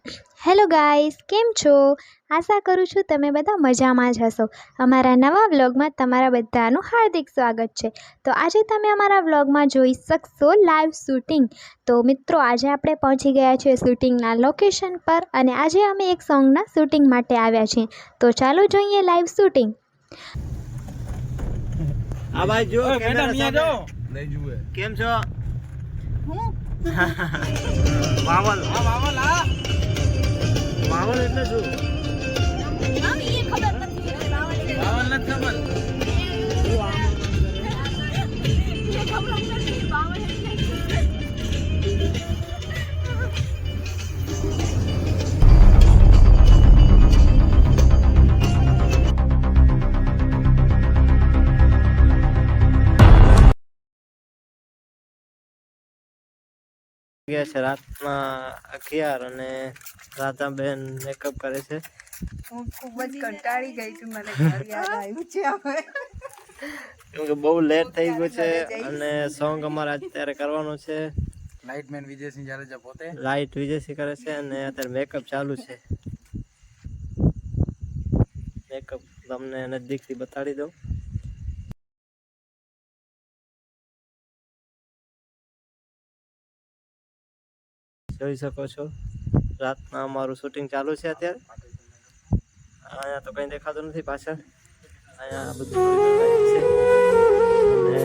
Hello guys, કેમ છો? આશા કરું છું તમે બધા મજામાં જ હશો. અમારા નવા વ્લોગમાં તમારા બધાનું હાર્દિક સ્વાગત છે. તો આજે તમે અમારા વ્લોગમાં જોઈ શકશો લાઈવ શૂટિંગ. તો મિત્રો, આજે આપણે પહોંચી ગયા છીએ શૂટિંગના લોકેશન પર અને આજે અમે એક સોંગના શૂટિંગ માટે આવ્યા છીએ. તો ચાલો જોઈએ લાઈવ શૂટિંગ. આ ભાઈ જો કેમેરા જો લઈ જુએ કેમ છો? હું વાવલ વાવલ એટલે શું? આમ એ ખબર નથી વાવલ નથી ખબર. ગયા છે રાતના 11 અને રાધાબેન મેકઅપ કરે છે. હું ખૂબ જ કંટાળી ગઈ છું. મને ઘર યાદ આવ્યું છે હવે કેમ કે બહુ લેટ થઈ ગયું છે અને સોંગ અમારે અત્યારે કરવાનું છે. લાઇટમેન વિજયસિંહ જાડેજા પોતે લાઇટ વિજયસિંહ કરે છે અને અત્યારે મેકઅપ ચાલુ છે. મેકઅપ તમને નજીકથી બતાડી દઉં. જોઈ શકો છો રાતના અમારું શૂટિંગ ચાલુ છે અત્યારે. અહીંયા તો કંઈ દેખાતું નથી પાછળ. અહીંયા બધું છે અને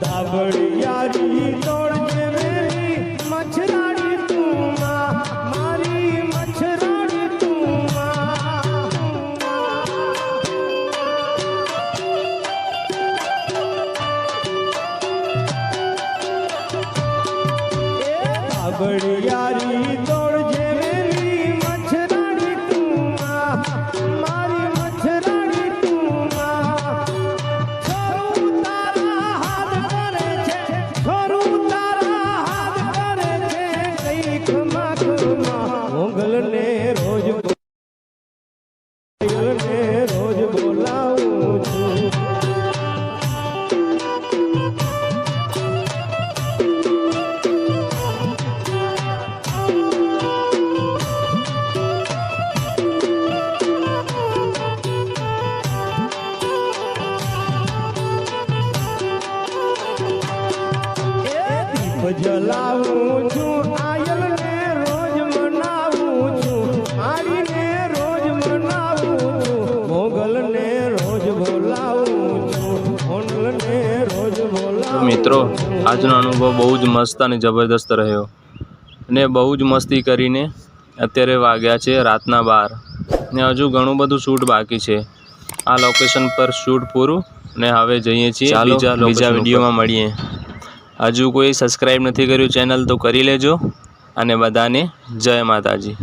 ધાબળિયારી તોડજે મેરી મચ્છરાડી તું માં, મારી મચ્છરાડી તું માં. ધાબળિયારી તોડજે મેરી મચ્છરાડી તું માં, મારી મચ્છરાડી તું માં. મોગલને રોજ બોલાવું છું. દીપ જલાવું છું, આયલને રોજ મનાવું છું, આરીને રોજ મનાવું છું, મોગલને રોજ બોલાવું છું, મોગલને રોજ બોલાવું. મિત્રો, આજનો અનુભવ બહુ જ મસ્ત અને જબરદસ્ત રહ્યો અને બહુ જ મસ્તી કરીને અત્યારે વાગ્યા છે રાતના 12 ને હજુ ઘણું બધું શૂટ બાકી છે. આ લોકેશન પર શૂટ પૂરું ને હવે જઈએ છીએ બીજા વિડીયોમાં મળીએ. હજુ કોઈ સબસ્ક્રાઈબ નથી કર્યું ચેનલ તો કરી લેજો અને બધાને જય માતાજી.